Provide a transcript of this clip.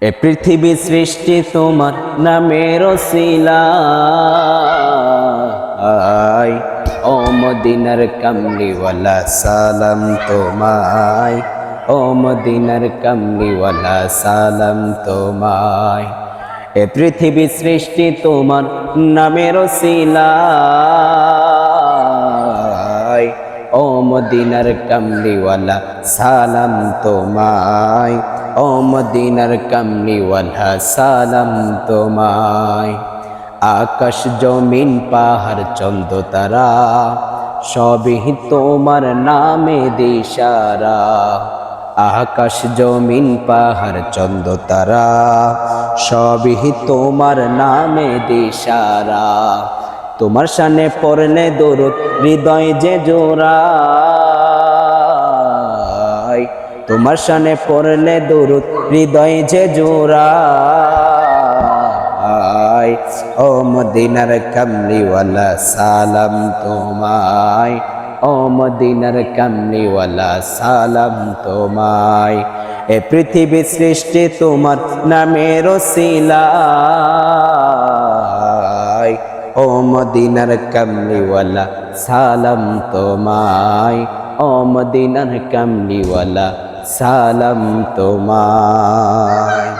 এ পৃথিবী সৃষ্টি তোমার নামের ওসিলায়, ও মদিনার কামলিওয়ালা সালাম তোমায়, ও মদিনার কামলিওয়ালা সালাম তোমায়। এ পৃথিবী সৃষ্টি তোমার নামের ওসিলায়, ও মদিনার কামলিওয়ালা সালাম তোমায়, ও মদিনার কামলিওয়ালা সালাম তোমায়। আকাশ জমিন পাহাড় চন্দ্র তারা সবই তোমার নামে দিশারা। আকাশ জমিন পাহাড় চন্দ্র তারা সবই তোমার নামে দিশারা। তোমার শানে পড়লে দরুদ হৃদয় যে জোড়ায়, তোমার শানে পড়লে দরুদ হৃদয় যে জোড়ায়। ও মদিনার কামলিওয়ালা সালাম তোমায়, ও মদিনার কামলিওয়ালা সালাম তোমায়। এ পৃথিবী সৃষ্টি তোমার নামের ওসিলায়, ও মদিনার কামলিওয়ালা সালাম তোমায়, ও মদিনার কামলিওয়ালা সালাম তোমায়।